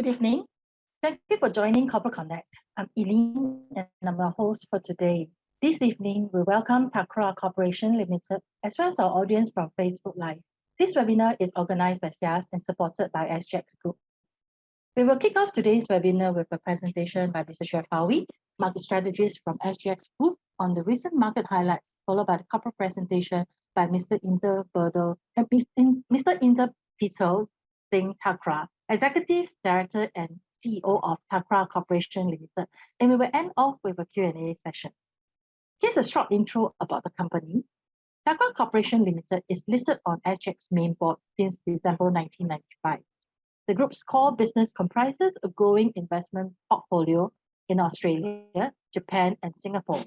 Good evening. Thank you for joining Corporate Connect. I'm Eileen and I'm your host for today. This evening, we welcome Thakral Corporation Ltd. as well as our audience from Facebook Live. This webinar is organized by SIAS and supported by SGX Group. We will kick off today's webinar with a presentation by Mr. Shefawi, market strategist from SGX Group on the recent market highlights, followed by the corporate presentation by Mr. Mr. Peter Singh Thakral, Executive Director and CEO of Thakral Corporation Ltd. And we will end off with a Q&A session. Here's a short intro about the company. Thakral Corporation Ltd. is listed on SGX Mainboard since December 1995. The group's core business comprises a growing investment portfolio in Australia, Japan, and Singapore.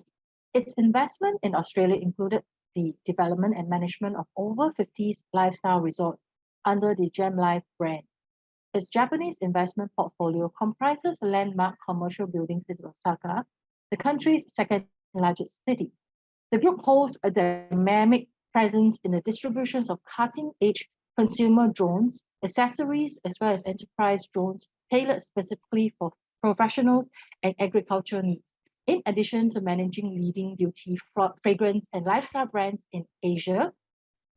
Its investment in Australia included the development and management of over 50 lifestyle resorts under the GemLife brand. Its Japanese investment portfolio comprises landmark commercial buildings in Osaka, the country's second largest city. The group holds a dynamic presence in the distributions of cutting-edge consumer drones, accessories, as well as enterprise drones tailored specifically for professionals and agricultural needs, in addition to managing leading beauty, fragrance, and lifestyle brands in Asia,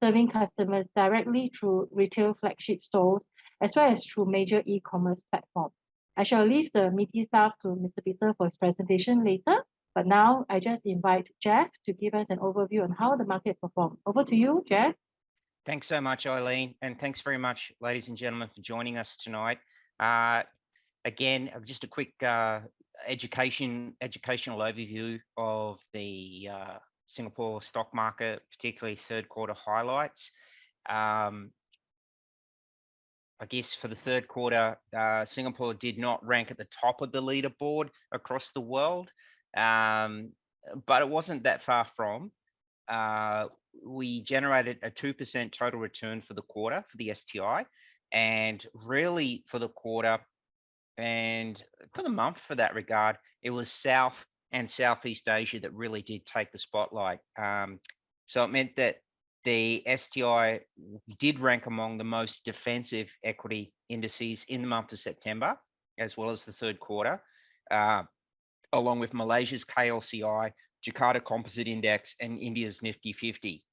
serving customers directly through retail flagship stores, as well as through major e-commerce platforms. I shall leave the meaty stuff to Mr. Peter for his presentation later, but now I just invite Jeff to give us an overview on how the market performed. Over to you, Jeff. Thanks so much, Eileen, and thanks very much, ladies and gentlemen, for joining us tonight. Again, just a quick educational overview of the Singapore stock market, particularly third quarter highlights. I guess for the third quarter, Singapore did not rank at the top of the leaderboard across the world, but it wasn't that far from. We generated a 2% total return for the quarter for the STI, and really for the quarter and for the month for that regard, it was South and Southeast Asia that really did take the spotlight. So it meant that the STI did rank among the most defensive equity indices in the month of September, as well as the third quarter, along with Malaysia's KLCI, Jakarta Composite Index, and India's Nifty 50.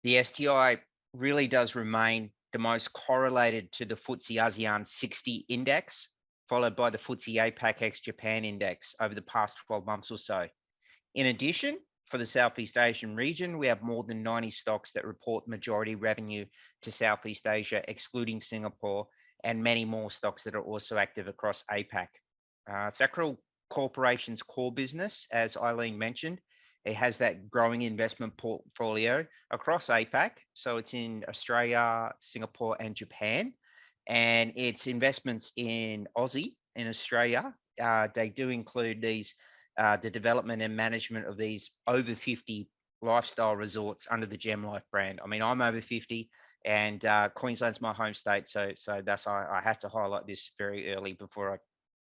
The STI really does remain the most correlated to the FTSE ASEAN 60 index, followed by the FTSE APAC ex Japan index over the past 12 months or so. In addition, for the Southeast Asian region, we have more than 90 stocks that report majority revenue to Southeast Asia, excluding Singapore, and many more stocks that are also active across APAC. Thakral Corporation's core business, as Eileen mentioned, it has that growing investment portfolio across APAC. So it's in Australia, Singapore, and Japan. And its investments in Aussie, in Australia, they do include these, the development and management of these over 50 lifestyle resorts under the GemLife brand. I mean, I'm over 50 and Queensland's my home state. So that's why I have to highlight this very early before I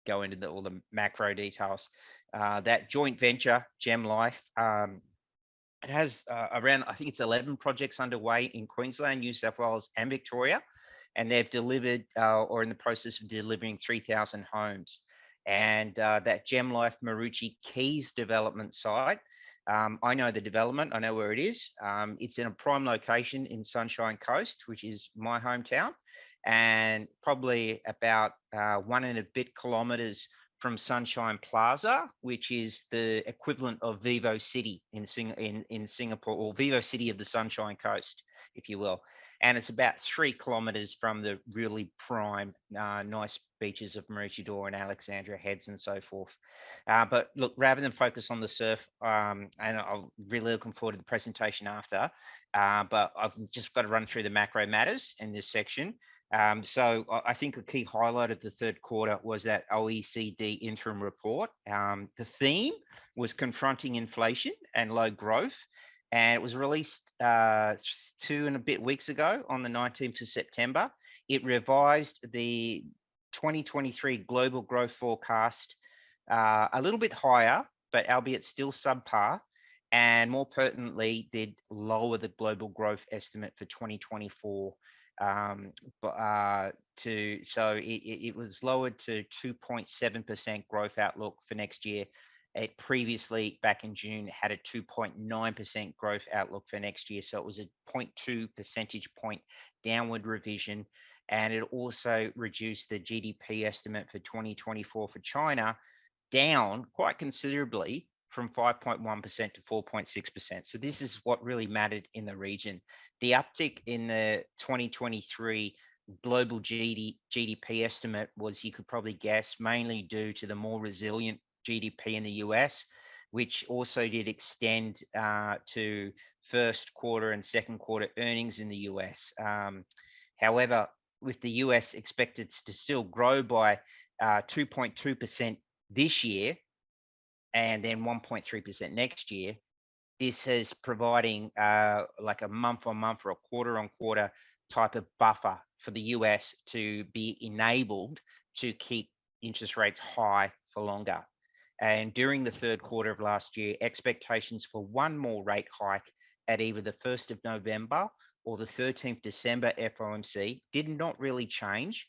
go into all the macro details. That joint venture, GemLife, it has around, I think it's 11 projects underway in Queensland, New South Wales, and Victoria. And they've delivered or in the process of delivering 3,000 homes. And that GemLife Marucci Keys development site, I know the development, I know where it is. It's in a prime location in Sunshine Coast, which is my hometown, and probably about 1 and a bit kilometers from Sunshine Plaza, which is the equivalent of Vivo City in Singapore, or Vivo City of the Sunshine Coast, if you will. And it's about 3 kilometers from the really prime, nice beaches of Maroochydore and Alexandria Heads and so forth. But look, rather than focus on the surf, and I'm really looking forward to the presentation after, but I've just got to run through the macro matters in this section. So I think a key highlight of the third quarter was that OECD interim report. The theme was confronting inflation and low growth. And it was released 2 and a bit weeks ago on the 19th of September. It revised the 2023 global growth forecast a little bit higher, but albeit still subpar, and more pertinently, did lower the global growth estimate for 2024 So it was lowered to 2.7% growth outlook for next year. It previously, back in June, had a 2.9% growth outlook for next year. So it was a 0.2 percentage point downward revision. And it also reduced the GDP estimate for 2024 for China down quite considerably from 5.1% to 4.6%. So this is what really mattered in the region. The uptick in the 2023 global GDP estimate was, you could probably guess, mainly due to the more resilient GDP in the US, which also did extend to first quarter and second quarter earnings in the US. However, with the US expected to still grow by 2.2% this year and then 1.3% next year, this is providing like a month on month or a quarter on quarter type of buffer for the US to be enabled to keep interest rates high for longer. And during the third quarter of last year, expectations for one more rate hike at either the 1st of November or the 13th December FOMC did not really change,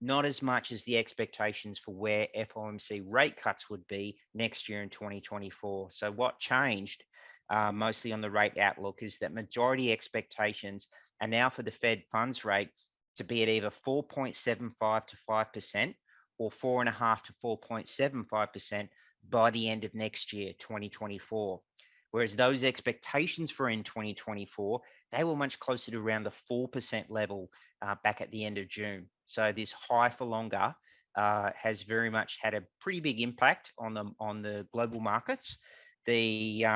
not as much as the expectations for where FOMC rate cuts would be next year in 2024. So what changed mostly on the rate outlook is that majority expectations are now for the Fed funds rate to be at either 4.75 to 5% or 4.5 to 4.75% by the end of next year, 2024. Whereas those expectations for in 2024, they were much closer to around the 4% level back at the end of June. So this high for longer has very much had a pretty big impact on the global markets. The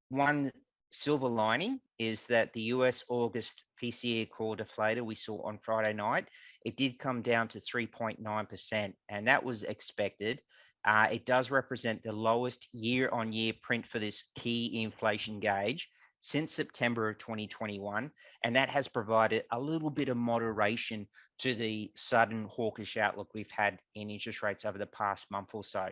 one silver lining is that the US August PCE core deflator we saw on Friday night, it did come down to 3.9%, and that was expected. It does represent the lowest year-on-year print for this key inflation gauge since September of 2021, and that has provided a little bit of moderation to the sudden hawkish outlook we've had in interest rates over the past month or so.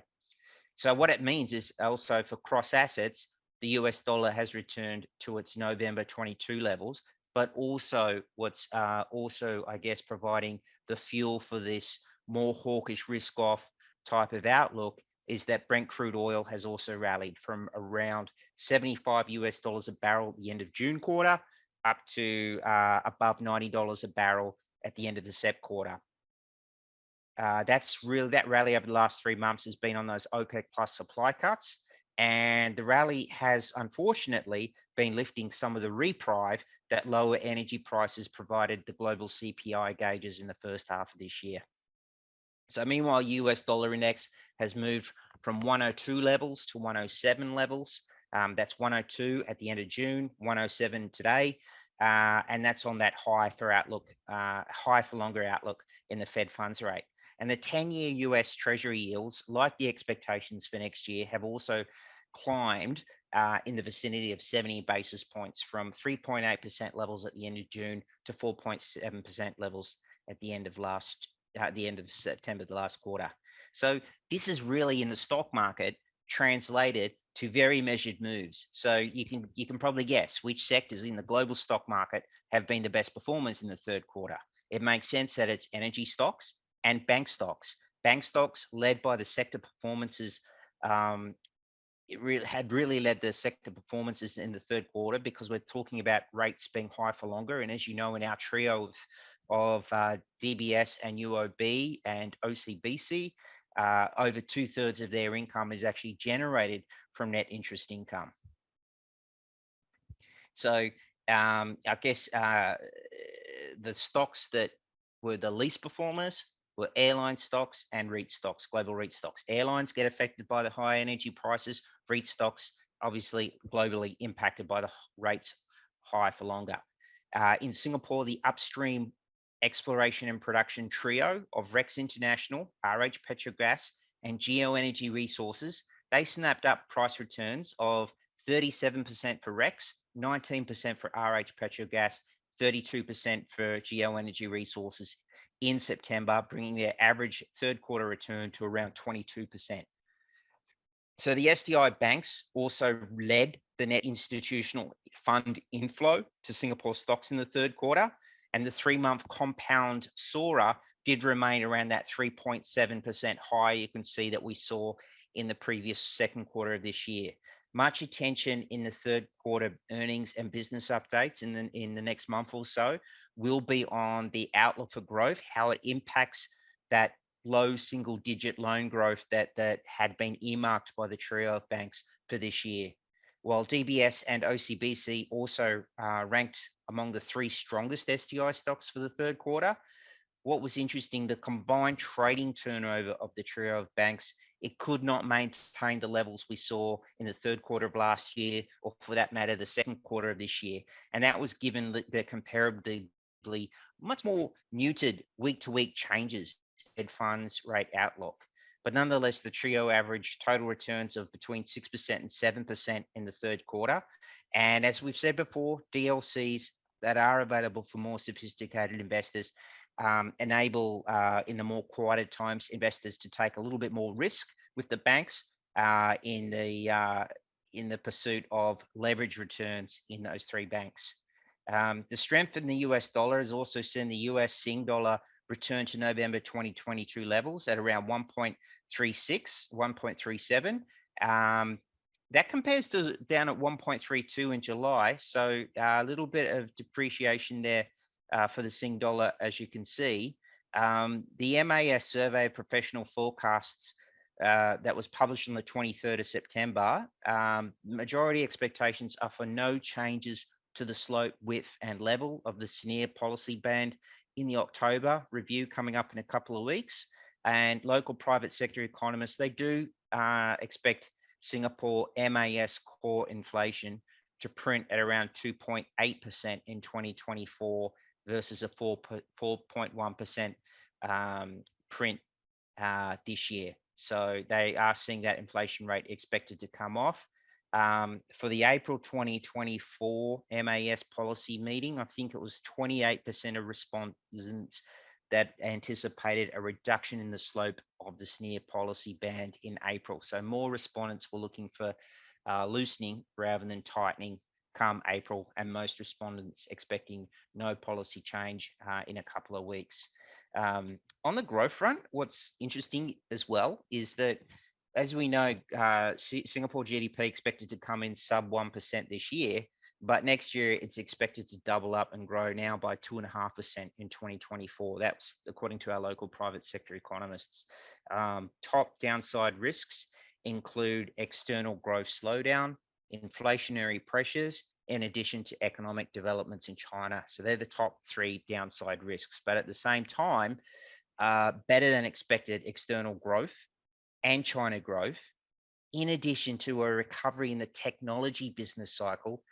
So what it means is also for cross assets, the US dollar has returned to its November 22 levels, but also what's also, I guess, providing the fuel for this more hawkish risk off type of outlook is that Brent crude oil has also rallied from around 75 US dollars a barrel at the end of June quarter up to above $90 a barrel at the end of the Sep quarter. That's really, that rally over the last 3 months has been on those OPEC plus supply cuts. And the rally has unfortunately been lifting some of the reprieve that lower energy prices provided the global CPI gauges in the first half of this year. So meanwhile, US dollar index has moved from 102 levels to 107 levels. That's 102 at the end of June, 107 today. And that's on that high for outlook, high for longer outlook in the Fed funds rate. And the 10-year US Treasury yields, like the expectations for next year, have also climbed in the vicinity of 70 basis points from 3.8% levels at the end of June to 4.7% levels at the end of September, the last quarter. So this is really in the stock market translated to very measured moves. So you can probably guess which sectors in the global stock market have been the best performers in the third quarter. It makes sense that it's energy stocks and bank stocks. Bank stocks led by the sector performances. It had really led the sector performances in the third quarter because we're talking about rates being high for longer. And as you know, in our trio of DBS and UOB and OCBC, over 2/3 of their income is actually generated from net interest income. So I guess the stocks that were the least performers were airline stocks and REIT stocks, global REIT stocks. Airlines get affected by the high energy prices. REIT stocks, obviously globally impacted by the rates high for longer. In Singapore, the upstream exploration and production trio of Rex International, RH Petrogas, and Geoenergy Resources, they snapped up price returns of 37% for Rex, 19% for RH Petrogas, 32% for Geoenergy Resources in September, bringing their average third quarter return to around 22%. So the SDI banks also led the net institutional fund inflow to Singapore stocks in the third quarter. And the 3-month compound SORA did remain around that 3.7% high. You can see that we saw in the previous second quarter of this year. Much attention in the third quarter earnings and business updates in the next month or so will be on the outlook for growth, how it impacts that low single digit loan growth that had been earmarked by the trio of banks for this year. While DBS and OCBC also ranked among the 3 strongest STI stocks for the third quarter, what was interesting, the combined trading turnover of the trio of banks, it could not maintain the levels we saw in the third quarter of last year, or for that matter, the second quarter of this year. And that was given the comparably much more muted week-to-week changes in Fed funds rate outlook. But nonetheless, the trio averaged total returns of between 6% and 7% in the third quarter. And as we've said before, DLCs that are available for more sophisticated investors enable, in the more quieted times, investors to take a little bit more risk with the banks in the pursuit of leverage returns in those 3 banks. The strength in the US dollar has also seen the US Sing dollar return to November 2022 levels at around 1.36, 1.37. That compares to down at 1.32 in July. So a little bit of depreciation there for the Sing dollar, as you can see. The MAS survey of professional forecasts that was published on the 23rd of September, majority expectations are for no changes to the slope, width and level of the SNIA policy band in the October review coming up in a couple of weeks. And local private sector economists, they do expect Singapore MAS core inflation to print at around 2.8% in 2024 versus a 4.1% print this year. So they are seeing that inflation rate expected to come off. For the April 2024 MAS policy meeting, I think it was 28% of respondents that anticipated a reduction in the slope of the SNIA policy band in April. So more respondents were looking for loosening rather than tightening come April, and most respondents expecting no policy change in a couple of weeks. On the growth front, what's interesting as well is that, as we know, Singapore GDP expected to come in sub 1% this year, but next year it's expected to double up and grow now by 2.5% in 2024. That's according to our local private sector economists. Top downside risks include external growth slowdown, inflationary pressures, in addition to economic developments in China. So they're the top 3 downside risks. But at the same time, better than expected external growth and China growth, in addition to a recovery in the technology business cycle,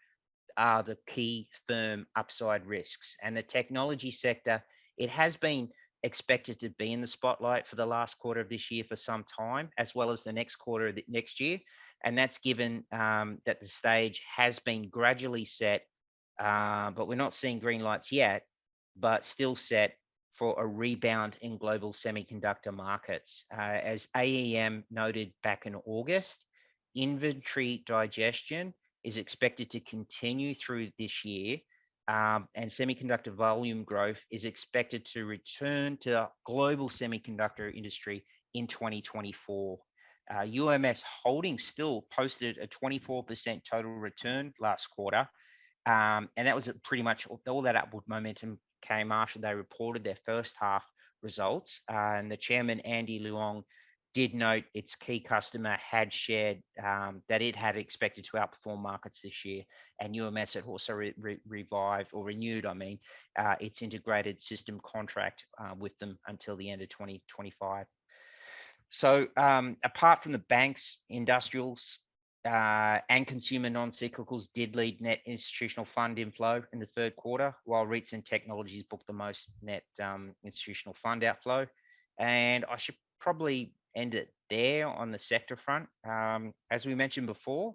are the key firm upside risks. And the technology sector, it has been expected to be in the spotlight for the last quarter of this year for some time, as well as the next quarter of the next year. And that's given that the stage has been gradually set, but we're not seeing green lights yet, but still set for a rebound in global semiconductor markets. As AEM noted back in August, inventory digestion is expected to continue through this year, and semiconductor volume growth is expected to return to the global semiconductor industry in 2024. UMS Holdings still posted a 24% total return last quarter, and that was pretty much all that upward momentum came after they reported their first half results. And the chairman, Andy Luong, did note its key customer had shared that it had expected to outperform markets this year, and UMS had also renewed its integrated system contract with them until the end of 2025. So apart from the banks, industrials and consumer non-cyclicals did lead net institutional fund inflow in the third quarter, while REITs and technologies booked the most net institutional fund outflow. And I should probably end it there on the sector front. As we mentioned before,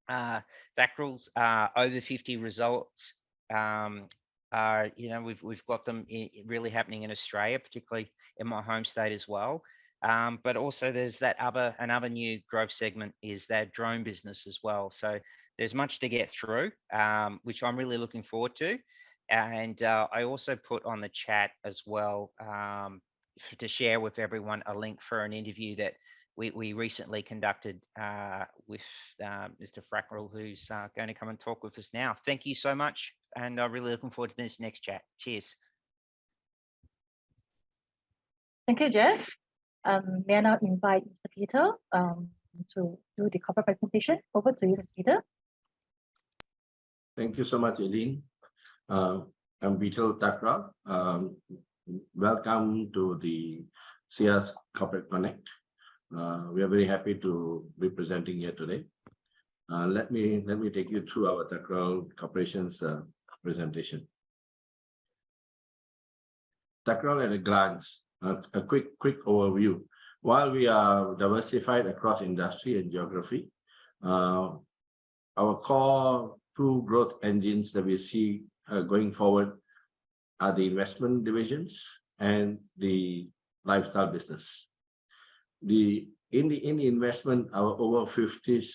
Thakral's over 50 results are, we've got them really happening in Australia, particularly in my home state as well. But also there's another new growth segment is that drone business as well. So there's much to get through, which I'm really looking forward to. And I also put on the chat as well to share with everyone a link for an interview that we recently conducted with Mr. Thakral, who's going to come and talk with us now. Thank you so much, and I'm really looking forward to this next chat. Cheers. Thank you, Jeff. May I now invite Mr. Peter to do the corporate presentation. Over to you, Mr. Peter. Thank you so much, Eileen. I'm Thakral Corporation. Welcome to the SIAS Corporate Connect. We are very happy to be presenting here today. Let me take you through our Thakral Corporation's presentation. Thakral at a glance, a quick overview. While we are diversified across industry and geography, our core two growth engines that we see going forward are the investment divisions and the lifestyle business. In the investment, our over 50s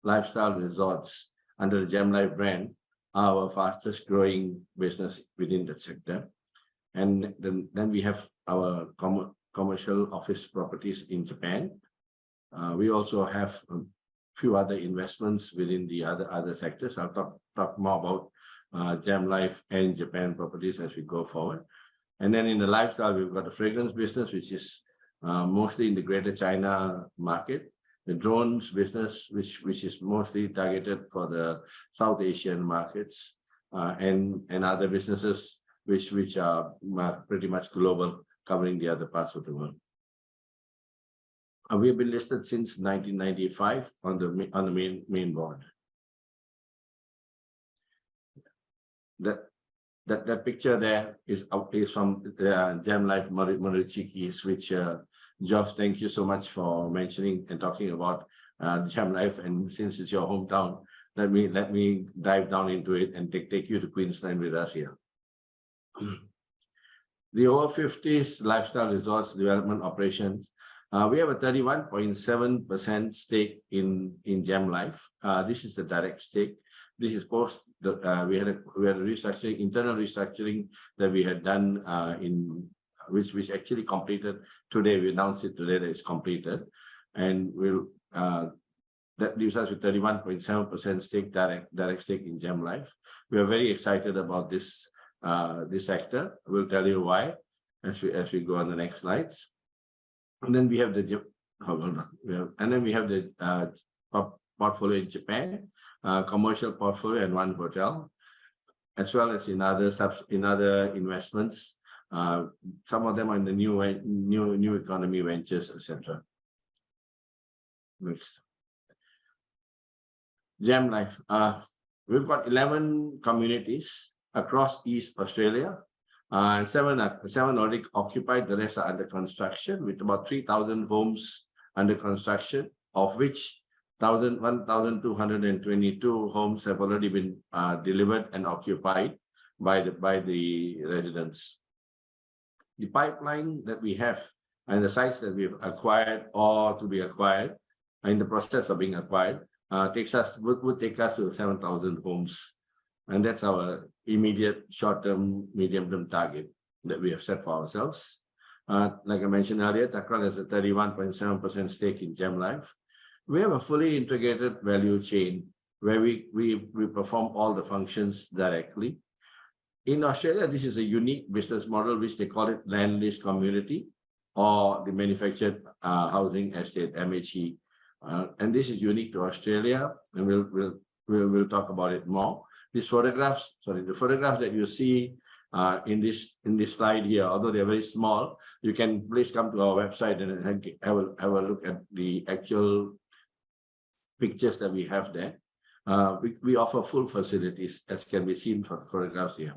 lifestyle resorts under the Gem Life brand are our fastest growing business within that sector. And then we have our commercial office properties in Japan. We also have few other investments within the other sectors. I'll talk more about Gem Life and Japan properties as we go forward. And then in the lifestyle, we've got the fragrance business, which is mostly in the Greater China market. The drones business, which is mostly targeted for the South Asian markets, and other businesses which are pretty much global, covering the other parts of the world. We've been listed since 1995 on the main board. That picture there is from the Gem Life Morichikis, which Josh, thank you so much for mentioning and talking about Gem Life. And since it's your hometown, let me dive down into it and take you to Queensland with us here. The over 50s lifestyle resorts development operations. We have a 31.7% stake in Gem Life. This is a direct stake. This is post we had a restructuring, internal restructuring that we had done which actually completed today. We announced it today that it's completed, and that leaves us with 31.7% stake, direct stake in Gem Life. We are very excited about this sector. We'll tell you why as we go on the next slides. And then we have the portfolio in Japan, commercial portfolio, and one hotel, as well as in other investments. Some of them are in the new economy ventures, etc. Next. Gem Life. We've got 11 communities across East Australia. And seven already occupied. The rest are under construction, with about 3,000 homes under construction, of which 1,222 homes have already been delivered and occupied by the residents. The pipeline that we have and the sites that we've acquired or to be acquired, in the process of being acquired, would take us to 7,000 homes. And that's our immediate short-term, medium-term target that we have set for ourselves. Like I mentioned earlier, Thakral has a 31.7% stake in Gem Life. We have a fully integrated value chain where we perform all the functions directly. In Australia, this is a unique business model, which they call it land lease community, or the manufactured housing estate, MHE. And this is unique to Australia, and we'll talk about it more. The photographs that you see in this slide here, although they're very small, you can please come to our website and have a look at the actual pictures that we have there. We offer full facilities, as can be seen from photographs here.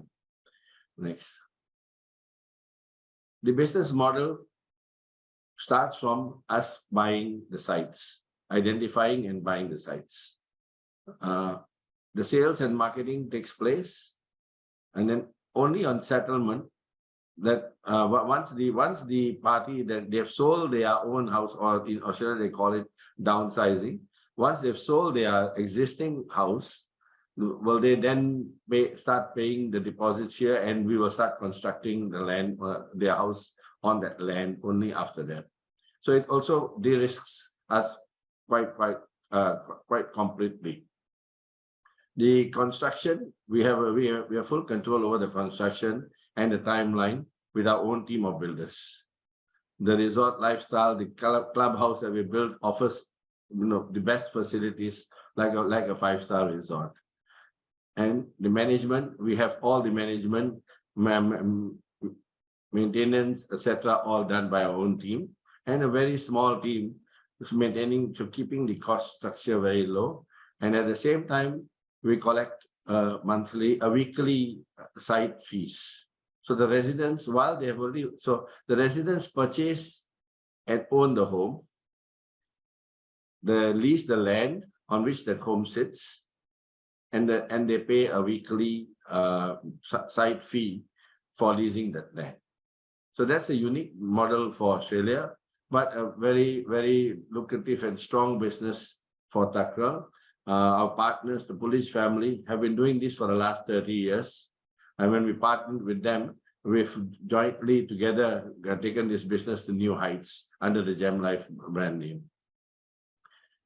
Next. The business model starts from us buying the sites, identifying and buying the sites. The sales and marketing takes place, and then only on settlement that once the party that they've sold their own house, or in Australia they call it downsizing. Once they've sold their existing house, will they then start paying the deposits here, and we will start constructing the land, their house on that land only after that. So it also de-risks us quite completely. The construction, we have full control over the construction and the timeline with our own team of builders. The resort lifestyle, the clubhouse that we built offers, the best facilities like a 5-star resort. And the management, we have all the management, maintenance, etc., all done by our own team, and a very small team is keeping the cost structure very low. And at the same time, we collect weekly site fees. So the residents, while they have already, so the residents purchase and own the home, they lease the land on which that home sits, and they pay a weekly site fee for leasing that land. So that's a unique model for Australia, but a very lucrative and strong business for Thakral. Our partners, the Police family, have been doing this for the last 30 years. And when we partnered with them, we've jointly together taken this business to new heights under the Gem Life brand name.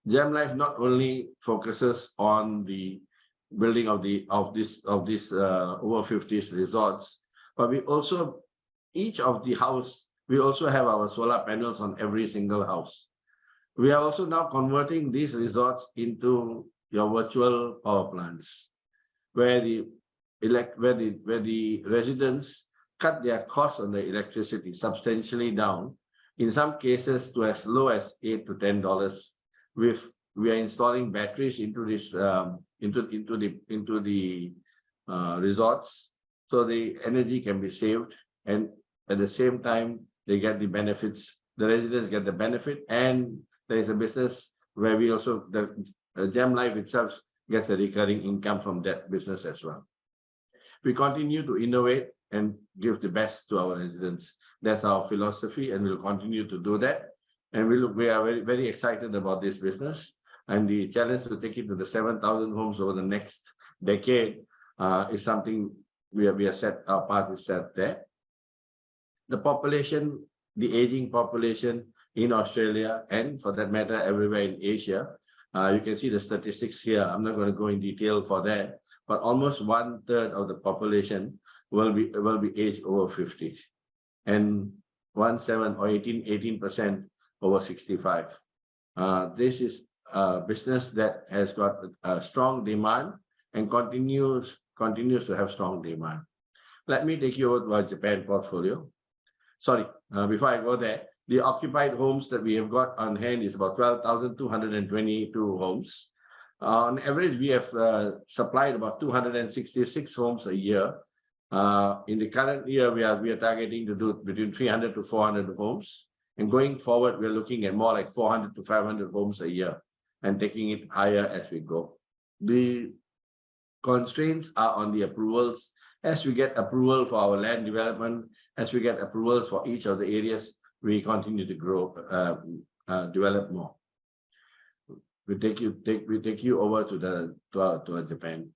Gem Life not only focuses on the building of this over 50s resorts, but we also, each of the house, we also have our solar panels on every single house. We are also now converting these resorts into your virtual power plants, where the residents cut their costs on the electricity substantially down, in some cases to as low as $8 to $10. We are installing batteries into this into the resorts, so the energy can be saved, and at the same time they get the benefits. The residents get the benefit, and there is a business where we also, the Gem Life itself gets a recurring income from that business as well. We continue to innovate and give the best to our residents. That's our philosophy, and we'll continue to do that. And we are very excited about this business, and the challenge to take it to the 7,000 homes over the next decade is something we are set. Our path is set there. The population, the aging population in Australia, and for that matter everywhere in Asia, you can see the statistics here. I'm not going to go in detail for that, but almost 1/3 of the population will be aged over 50, and 17 or 18% over 65. This is a business that has got a strong demand and continues to have strong demand. Let me take you over to our Japan portfolio. Sorry, before I go there, the occupied homes that we have got on hand is about 12,222 homes. On average, we have supplied about 266 homes a year. In the current year, we are targeting to do between 300 to 400 homes. And going forward, we're looking at more like 400 to 500 homes a year and taking it higher as we go. The constraints are on the approvals. As we get approval for our land development, as we get approvals for each of the areas, we continue to grow, develop more. We take you over to Japan.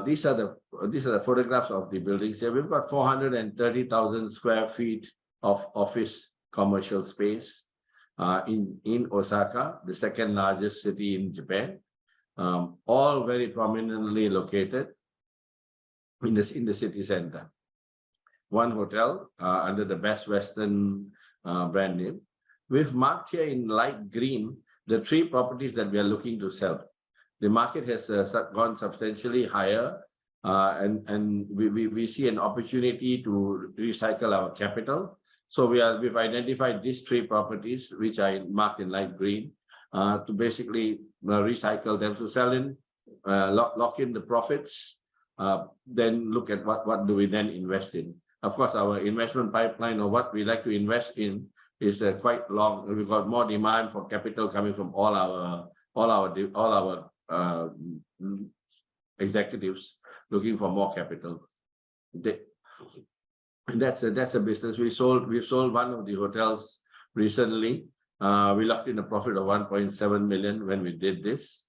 These are the photographs of the buildings here. We've got 430,000 square feet of office commercial space in Osaka, the second largest city in Japan, all very prominently located in the city center. One hotel under the Best Western brand name. We've marked here in light green the 3 properties that we are looking to sell. The market has gone substantially higher, and we see an opportunity to recycle our capital. So we've identified these 3 properties, which I marked in light green, to basically recycle them, to sell in, lock in the profits, then look at what do we then invest in. Of course, our investment pipeline, or what we like to invest in, is quite long. We've got more demand for capital coming from all our executives looking for more capital. That's a business. We've sold one of the hotels recently. We locked in a profit of 1.7 million when we did this,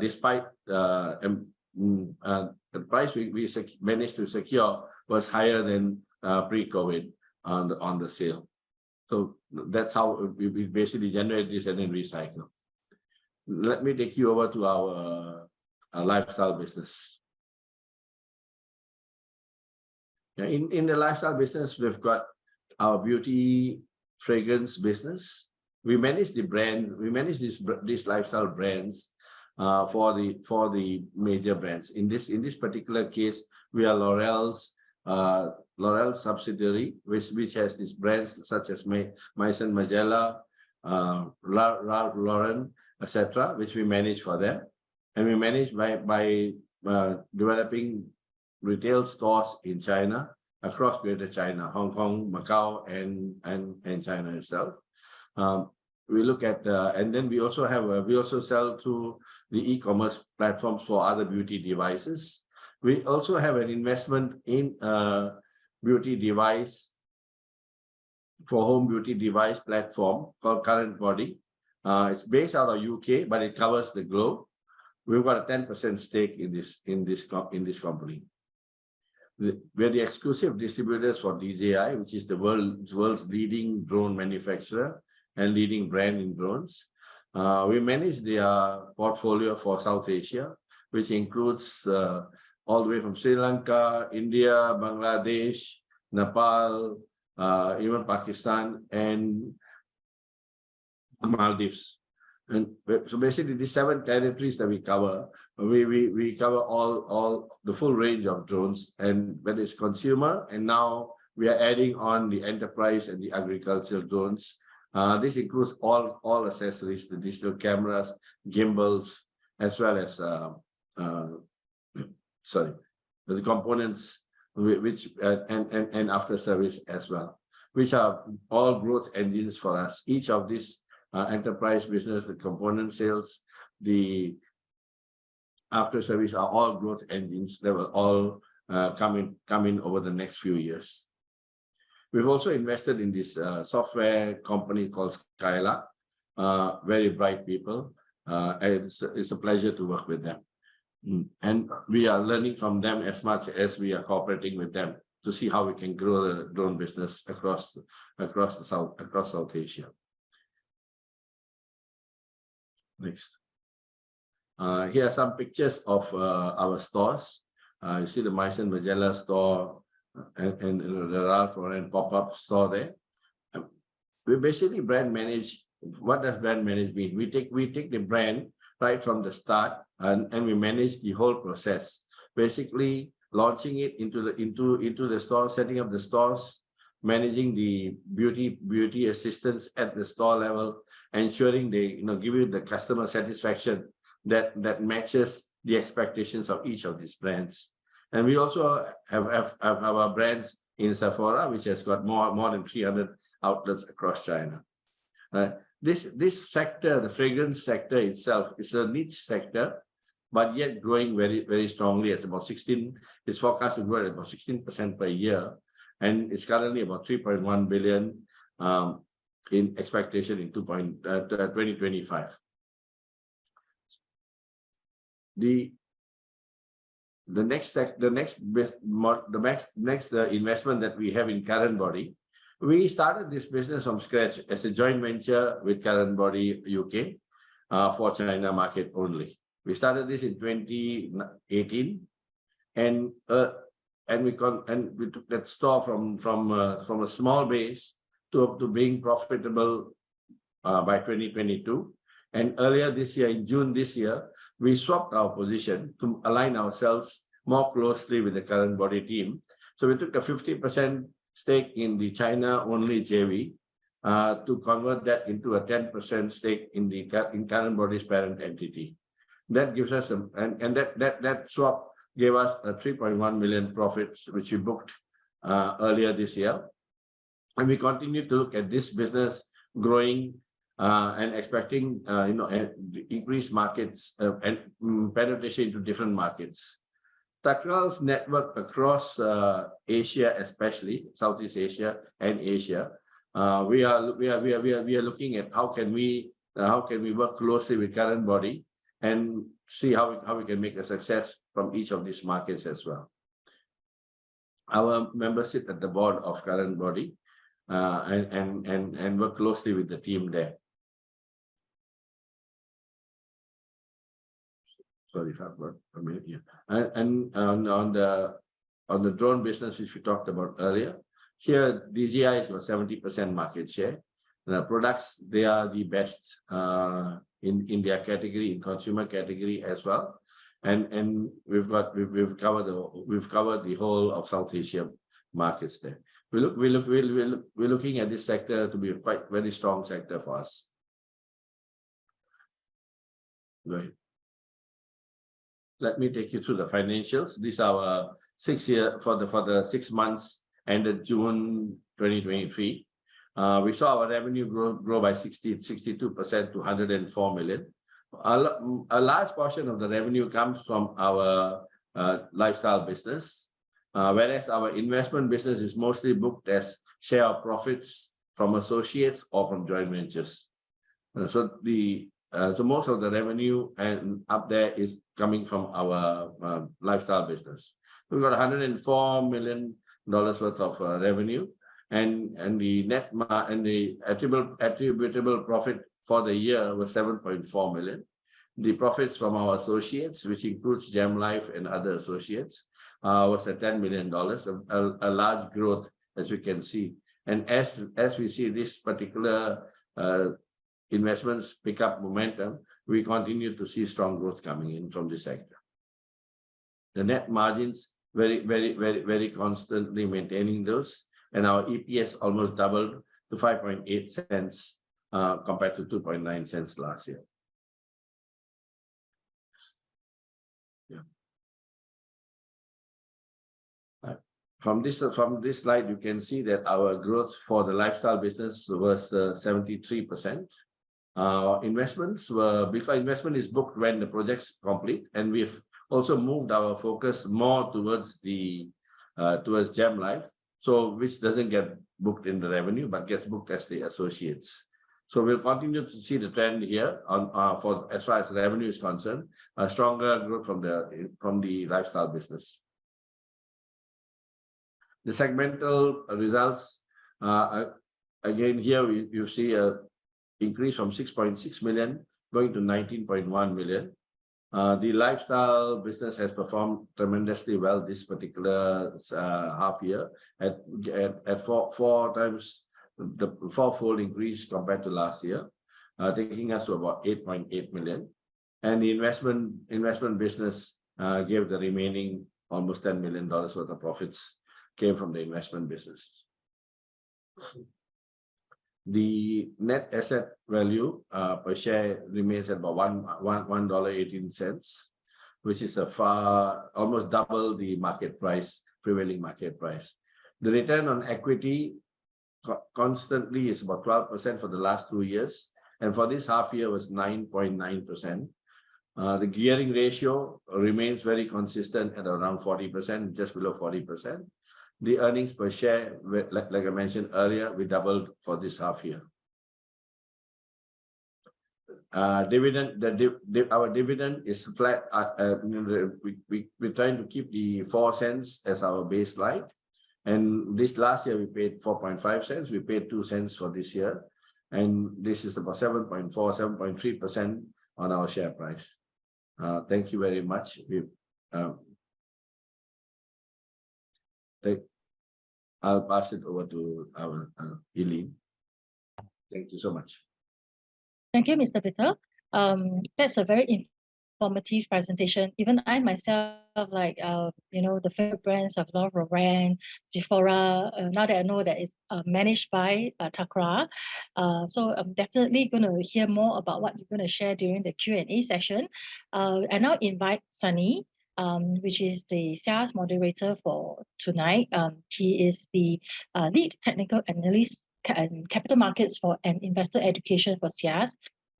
despite the price we managed to secure was higher than pre-COVID on the sale. So that's how we basically generate this and then recycle. Let me take you over to our lifestyle business. In the lifestyle business, we've got our beauty fragrance business. We manage the brand. We manage these lifestyle brands for the major brands. In this particular case, we are L'Oreal's subsidiary, which has these brands such as Maison Margiela, Ralph Lauren, etc., which we manage for them, and we manage by developing retail stores in China, across Greater China, Hong Kong, Macau, and China itself. We look at and then we also have we also sell to the e-commerce platforms for other beauty devices. We also have an investment in a beauty device for home beauty device platform called Current Body. It's based out of UK, but it covers the globe. We've got a 10% stake in this company. We're the exclusive distributors for DJI, which is the world's leading drone manufacturer and leading brand in drones. We manage their portfolio for South Asia, which includes all the way from Sri Lanka, India, Bangladesh, Nepal, even Pakistan, and Maldives. And so basically these 7 territories that we cover, we cover all the full range of drones, and whether it's consumer, and now we are adding on the enterprise and the agricultural drones. This includes all accessories, the digital cameras, gimbals, as well as the components, which and after service as well, which are all growth engines for us. Each of these enterprise business, the component sales, the after service are all growth engines that will all come in over the next few years. We've also invested in this software company called Skylark. Very bright people. It's a pleasure to work with them. And we are learning from them as much as we are cooperating with them to see how we can grow the drone business across South Asia. Next. Here are some pictures of our stores. You see the Maison Margiela store and the Ralph Lauren pop-up store there. We basically brand manage. What does brand manage mean? We take the brand right from the start and we manage the whole process. Basically launching it into the store, setting up the stores, managing the beauty assistants at the store level, ensuring they give you the customer satisfaction that matches the expectations of each of these brands. And we also have our brands in Sephora, which has got more than 300 outlets across China. This sector, the fragrance sector itself, is a niche sector, but yet growing very, very strongly. It's about 16. It's forecast to grow at about 16% per year, and it's currently about 3.1 billion in expectation in 2025. The next investment that we have in Current Body, we started this business from scratch as a joint venture with Current Body UK for China market only. We started this in 2018, and we took that store from a small base to being profitable by 2022. And earlier this year, in June this year, we swapped our position to align ourselves more closely with the Current Body team. So we took a 50% stake in the China-only JV to convert that into a 10% stake in Current Body's parent entity. That gives us that swap gave us a 3.1 million profits, which we booked earlier this year. And we continue to look at this business growing and expecting increased markets and penetration into different markets. Thakral's network across Asia, especially Southeast Asia and Asia, we are looking at how can we work closely with Current Body and see how we can make a success from each of these markets as well. Our members sit at the board of current body and work closely with the team there. Sorry, if I've got a minute here. And on the drone business, which we talked about earlier, here DJI has got 70% market share. The products, they are the best in their category, in consumer category as well. And we've covered the whole of South Asia markets there. We're looking at this sector to be a quite very strong sector for us. Go ahead. Let me take you through the financials. These are our 6 months ended June 2023. We saw our revenue grow by 62% to 104 million. A large portion of the revenue comes from our lifestyle business, whereas our investment business is mostly booked as share of profits from associates or from joint ventures. So most of the revenue and up there is coming from our lifestyle business. We've got $104 million worth of revenue, and the attributable profit for the year was 7.4 million. The profits from our associates, which includes Gem Life and other associates, was at $10 million, a large growth, as we can see. And as we see this particular investments pick up momentum, we continue to see strong growth coming in from this sector. The net margins very constantly maintaining those, and our EPS almost doubled to 5.8 cents compared to 2.9 cents last year. Yeah. From this slide, you can see that our growth for the lifestyle business was 73%. Investments were, because investment is booked when the project's complete, and we've also moved our focus more towards Gem Life, so which doesn't get booked in the revenue but gets booked as the associates. So we'll continue to see the trend here on for as far as revenue is concerned, a stronger growth from the lifestyle business. The segmental results, again here you see a increase from 6.6 million going to 19.1 million. The lifestyle business has performed tremendously well this particular half year at four times the fourfold increase compared to last year, taking us to about 8.8 million. And the investment business gave the remaining almost $10 million worth of profits came from the investment business. The net asset value per share remains at about $1.18, which is almost double the prevailing market price. The return on equity constantly is about 12% for the last 2 years, and for this half year was 9.9%. The gearing ratio remains very consistent at around 40%, just below 40%. The earnings per share, like I mentioned earlier, we doubled for this half year. Dividend, our dividend is flat. We're trying to keep the 4 cents as our baseline. And this last year we paid 4.5 cents. We paid 2 cents for this year, and this is about 7.3% on our share price. Thank you very much. I'll pass it over to our Eileen. Thank you so much. Thank you, Mr. Peter. That's a very informative presentation. Even I myself, the favorite brands of L'Oréal, Sephora, now that I know that it's managed by Thakral. So I'm definitely going to hear more about what you're going to share during the Q&A session. I now invite Sunny, which is the SIAS moderator for tonight. He is the lead technical analyst and capital markets and investor education for SIAS.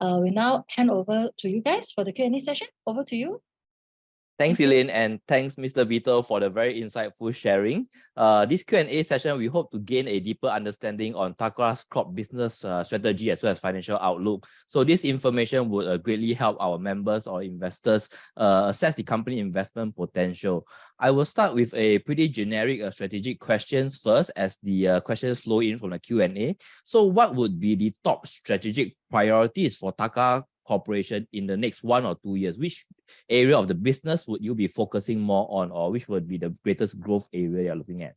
We now hand over to you guys for the Q&A session. Over to you. Thanks, Thank you. Elaine, and thanks, Mr. Vito, for the very insightful sharing. This Q&A session, we hope to gain a deeper understanding on Thakral's crop business strategy as well as financial outlook. So this information would greatly help our members or investors assess the company investment potential. I will start with a pretty generic strategic questions first, as the questions flow in from the Q&A. So what would be the top strategic priorities for Thakral Corporation in the next 1 or 2 years? Which area of the business would you be focusing more on, or which would be the greatest growth area you're looking at?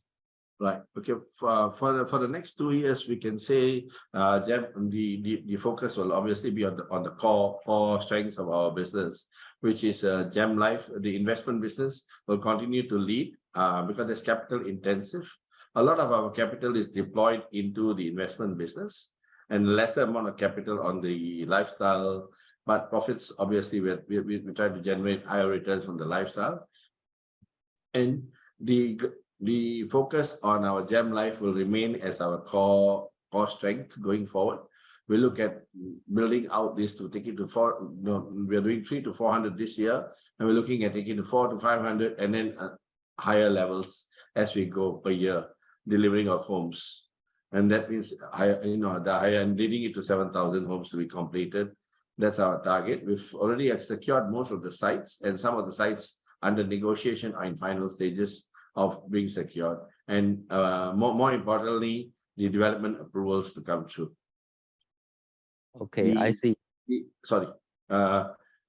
Right. Okay. For the next 2 years, we can say the focus will obviously be on the core strengths of our business, which is Gem Life. The investment business will continue to lead because it's capital intensive. A lot of our capital is deployed into the investment business, and lesser amount of capital on the lifestyle. But profits, obviously, we try to generate higher returns from the lifestyle. And the focus on our Gem Life will remain as our core strength going forward. We look at building out this to take it to we are doing 300 to 400 this year, and we're looking at taking it to 400 to 500, and then higher levels as we go per year, delivering of homes. And that means higher, the higher, and leading it to 7,000 homes to be completed. That's our target. We've already secured most of the sites, and some of the sites under negotiation are in final stages of being secured. And more importantly, the development approvals to come through. Okay, I see. Sorry.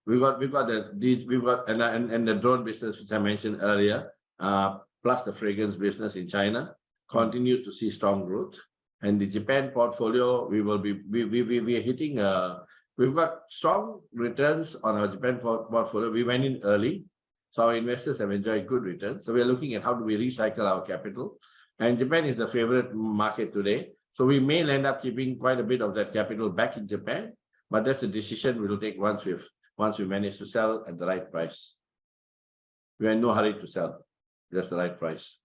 We've got the drone business, which I mentioned earlier, plus the fragrance business in China, continue to see strong growth. And the Japan portfolio, we are hitting we've got strong returns on our Japan portfolio. We went in early, so our investors have enjoyed good returns. So we are looking at how do we recycle our capital. And Japan is the favorite market today. So we may end up keeping quite a bit of that capital back in Japan, but that's a decision we will take once we manage to sell at the right price. We are in no hurry to sell. That's the right price.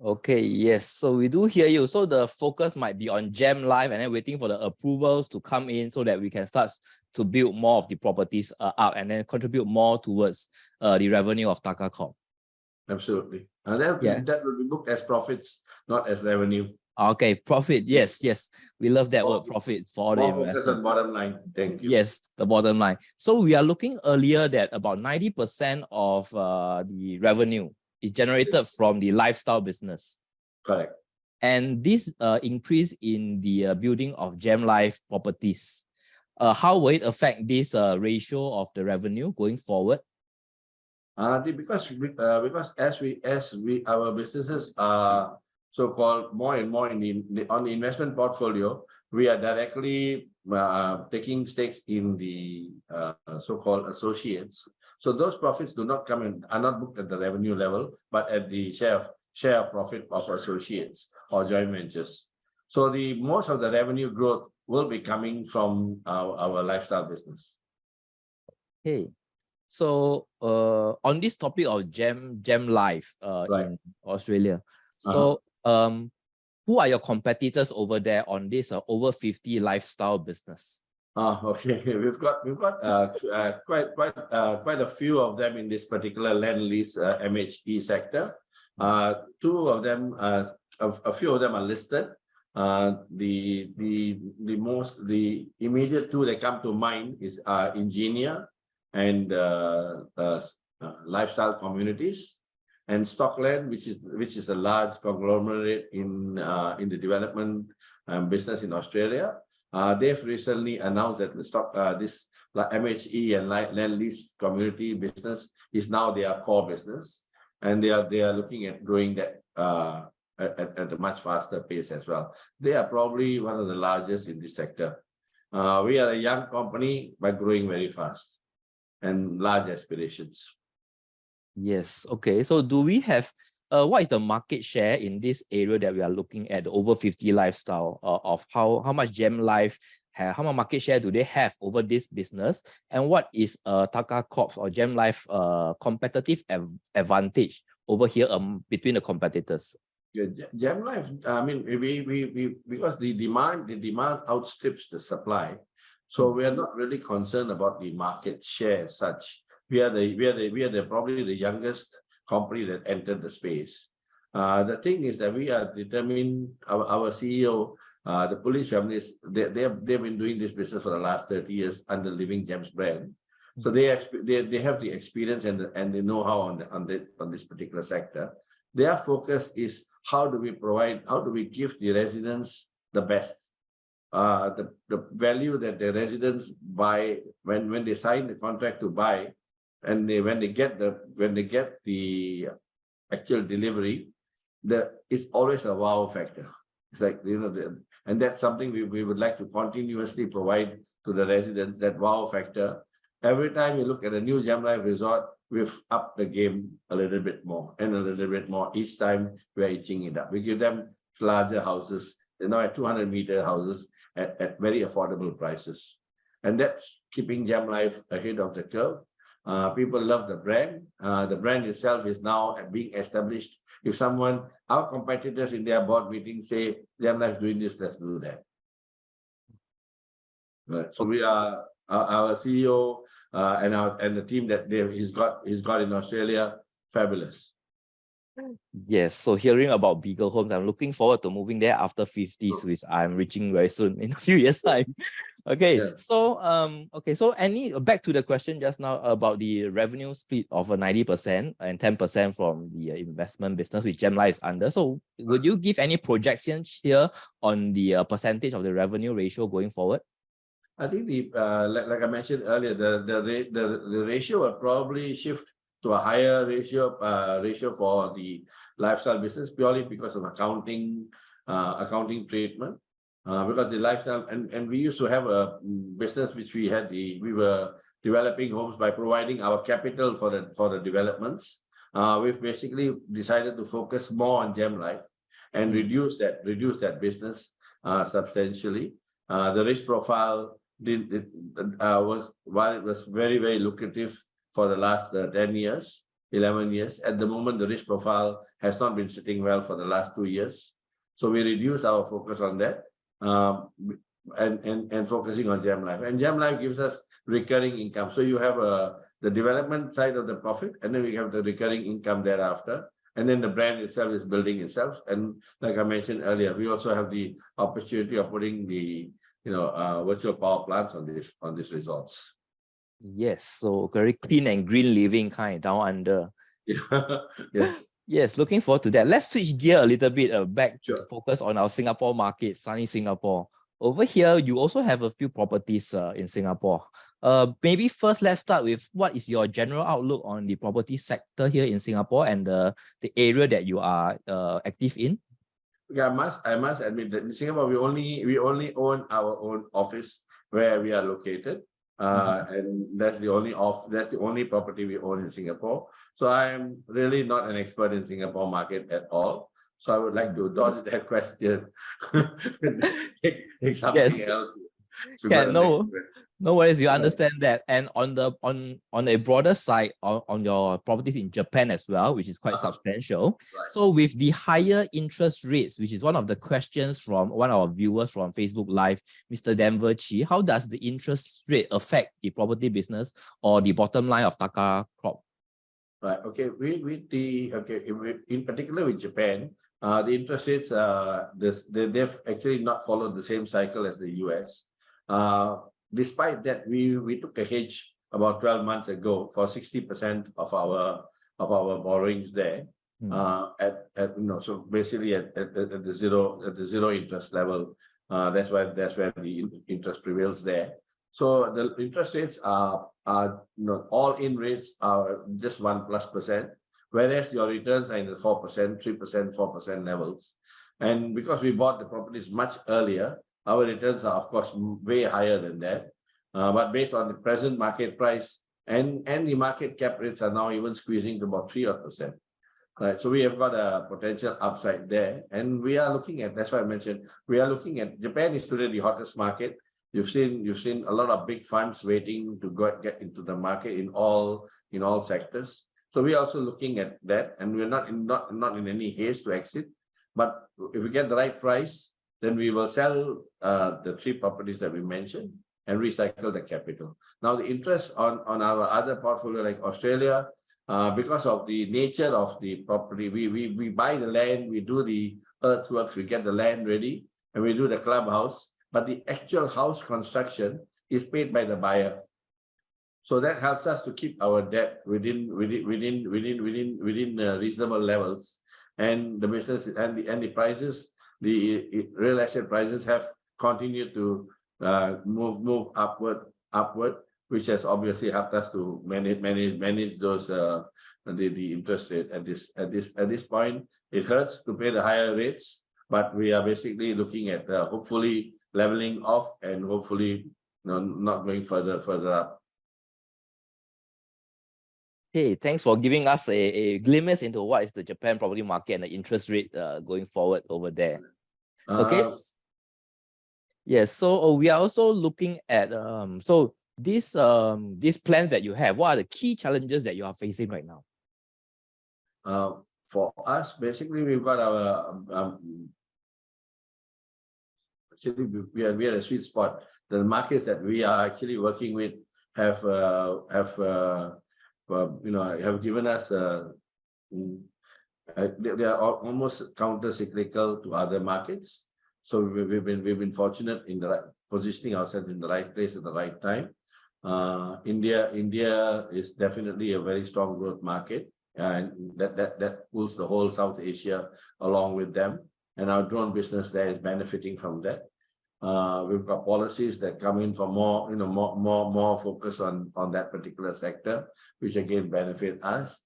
Okay, yes. So we do hear you. So the focus might be on Gem Life and then waiting for the approvals to come in so that we can start to build more of the properties out and then contribute more towards the revenue of Thakral Corp. Absolutely. That will be booked as profits, not as revenue. Okay, profit. Yes, yes. We love that word, profit, for all the investors. That's the bottom line. Thank you. Yes, the bottom line. So we are looking earlier that about 90% of the revenue is generated from the lifestyle business. Correct. And this increase in the building of Gem Life properties, how will it affect this ratio of the revenue going forward? Because as our businesses are so-called more and more on the investment portfolio, we are directly taking stakes in the so-called associates. So those profits do not come in, are not booked at the revenue level, but at the share of profit of associates or joint ventures. So most of the revenue growth will be coming from our lifestyle business. Okay. So on this topic of Gem Life in Australia, so who are your competitors over there on this over 50 lifestyle business? Okay. We've got quite a few of them in this particular land lease MHE sector. Two of them, a few of them are listed. The immediate two that come to mind is Ingenia and Lifestyle Communities, and Stockland, which is a large conglomerate in the development business in Australia. They've recently announced that this MHE and land lease community business is now their core business, and they are looking at growing that at a much faster pace as well. They are probably one of the largest in this sector. We are a young company but growing very fast and large aspirations. Yes. Okay. So do we have what is the market share in this area that we are looking at, the over 50 lifestyle, of how much Gem Life how much market share do they have over this business, and what is Thakral Corp or Gem Life competitive advantage over here between the competitors? Yeah, Gem Life, I mean, we because the demand outstrips the supply, so we are not really concerned about the market share as such. we are probably the youngest company that entered the space. The thing is that we are determined. Our CEO, the police families, they've been doing this business for the last 30 years under Living Gems brand. So they have the experience and the know-how on this particular sector. Their focus is how do we give the residents the best, the value that the residents buy when they sign the contract to buy, and when they get the actual delivery, it's always a wow factor. It's like, and that's something we would like to continuously provide to the residents, that wow factor. Every time you look at a new Gem Life resort, we've upped the game a little bit more and a little bit more. Each time we're inching it up. We give them larger houses, at 200-meter houses at very affordable prices. And that's keeping Gem Life ahead of the curve. People love the brand. The brand itself is now being established. If our competitors in their board meeting say, Gem Life doing this, let's do that. Right. So we are, our CEO and the team that he's got in Australia, fabulous. Yes, so hearing about bigger homes, I'm looking forward to moving there after 50s, which I'm reaching very soon in a few years' time. Okay, Yeah. so back to the question just now about the revenue split of 90% and 10% from the investment business which Gem Life is under. So would you give any projections here on the percentage of the revenue ratio going forward? I think like I mentioned earlier, the ratio will probably shift to a higher ratio for the lifestyle business, purely because of accounting treatment. Because the lifestyle, and we used to have a business which we were developing homes by providing our capital for the developments. We've basically decided to focus more on Gem Life and reduce that business substantially. The risk profile while it was very, very lucrative for the last 11 years, at the moment the risk profile has not been sitting well for the last 2 years. So we reduced our focus on that. And focusing on Gem Life, and Gem Life gives us recurring income. So you have the development side of the profit, and then we have the recurring income thereafter, and then the brand itself is building itself. And like I mentioned earlier, we also have the opportunity of putting the virtual power plants on these resorts. Yes, so very clean and green living kind down under. Yes. Yes, looking forward to that. Let's switch gear a little bit back Sure. to focus on our Singapore market, sunny Singapore. Over here, you also have a few properties in Singapore. Maybe first, let's start with what is your general outlook on the property sector here in Singapore and the area that you are active in? Yeah, I must admit that in Singapore we only own our own office where we are located. And that's the only property we own in Singapore. So I'm really not an expert in Singapore market at all. So I would like to dodge that question. Take something else. Yeah, no worries. You understand that. And on a broader side, on your properties in Japan as well, which is quite substantial. Right. So with the higher interest rates, which is one of the questions from one of our viewers from Facebook Live, Mr. Denver Chi, how does the interest rate affect the property business or the bottom line of Thakral Corp? Right. Okay. In particular with Japan, the interest rates they've actually not followed the same cycle as the US. Despite that, we took a hedge about 12 months ago for 60% of our borrowings there. So basically at the zero interest level. That's where the interest prevails there. So the interest rates are all-in rates are just 1+%, whereas your returns are in the 4%, 3%, 4% levels. And because we bought the properties much earlier, our returns are of course way higher than that. But based on the present market price and the market cap rates are now even squeezing to about 3%. Right. So we have got a potential upside there. And we are looking at, that's why I mentioned, we are looking at Japan is today the hottest market. You've seen a lot of big funds waiting to get into the market in all sectors. So we're also looking at that, and we're not in any haste to exit. But if we get the right price, then we will sell the 3 properties that we mentioned, and recycle the capital. Now, the interest on our other portfolio like Australia, because of the nature of the property, we buy the land, we do the earthworks, we get the land ready, and we do the clubhouse, but the actual house construction is paid by the buyer. So that helps us to keep our debt within reasonable levels, and the business and the prices, the real estate prices have continued to move upward, which has obviously helped us to manage those the interest rate at this point. It hurts to pay the higher rates, but we are basically looking at hopefully leveling off and hopefully not going further up. Hey, thanks for giving us a glimpse into what is the Japan property market and the interest rate going forward over there. Okay. Yes, so we are also looking at so these plans that you have, what are the key challenges that you are facing right now? For us, basically, we've got our actually we are a sweet spot. The markets that we are actually working with have given us they are almost counter-cyclical to other markets. So we've been fortunate in the positioning ourselves in the right place at the right time. India is definitely a very strong growth market, and that pulls the whole South Asia along with them. And our drone business there is benefiting from that. We've got policies that come in for more focus on that particular sector, which again benefit us.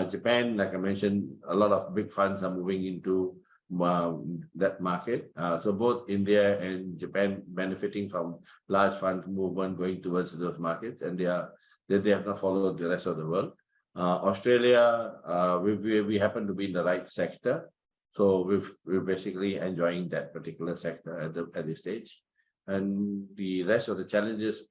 Japan, like I mentioned, a lot of big funds are moving into that market. So both India and Japan benefiting from large fund movement going towards those markets, and they have not followed the rest of the world. Australia, we happen to be in the right sector. So we're basically enjoying that particular sector at this stage. And the rest of the challenges,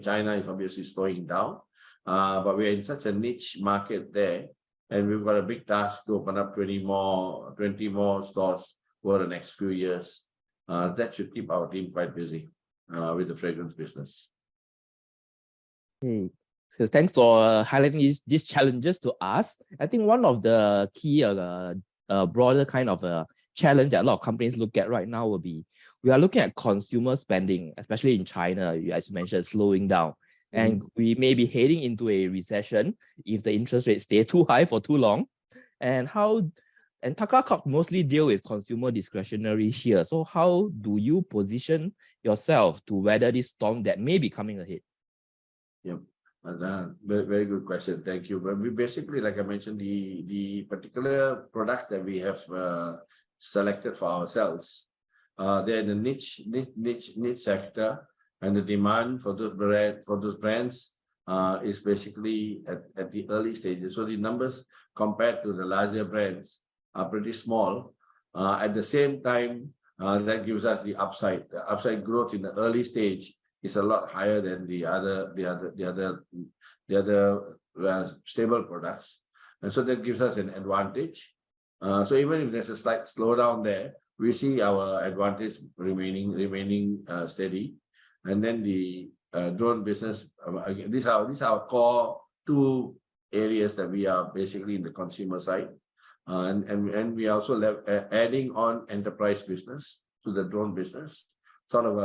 China is obviously slowing down, but we're in such a niche market there, and we've got a big task to open up 20 more stores over the next few years. That should keep our team quite busy with the fragrance business. Okay. So thanks for highlighting these challenges to us. I think one of the key broader kind of challenge that a lot of companies look at right now will be, we are looking at consumer spending, especially in China, as you mentioned, slowing down. And we may be heading into a recession if the interest rates stay too high for too long. And Thakral Corp mostly deal with consumer discretionary here. So how do you position yourself to weather this storm that may be coming ahead? Yeah. Very good question. Thank you. But we basically, like I mentioned, the particular products that we have selected for ourselves, they're in the niche sector, and the demand for those brands is basically at the early stages. So the numbers compared to the larger brands are pretty small. At the same time, that gives us the upside. The upside growth in the early stage is a lot higher than the other stable products, and so that gives us an advantage. So even if there's a slight slowdown there, we see our advantage remaining steady. And then the drone business, again, these are our core two areas that we are basically in the consumer side, and we also adding on enterprise business to the drone business. Sort of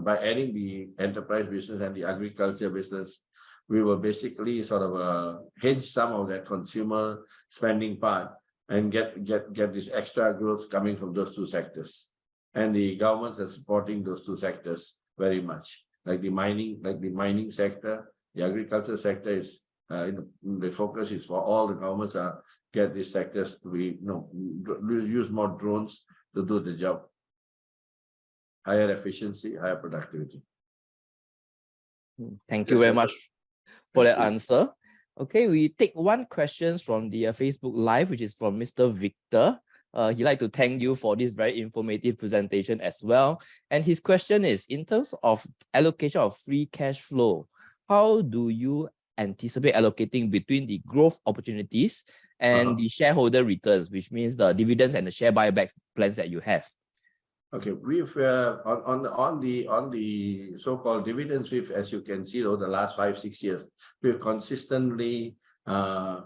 by adding the enterprise business and the agriculture business, we will basically sort of hedge some of that consumer spending part and get this extra growth coming from those two sectors. And the governments are supporting those two sectors very much. Like the mining sector, the agriculture sector is the focus is for all the governments get these sectors to be use more drones to do the job. Higher efficiency, higher productivity. Thank you very much for that answer. Okay, we take one question from the Facebook Live, which is from Mr. Victor. He'd like to thank you for this very informative presentation as well. And his question is, in terms of allocation of free cash flow, how do you anticipate allocating between the growth opportunities and the shareholder returns, which means the dividends and the share buybacks plans that you have? Okay, we've on the so-called dividends, we've, as you can see, over the last 5-6 years, we've consistently bank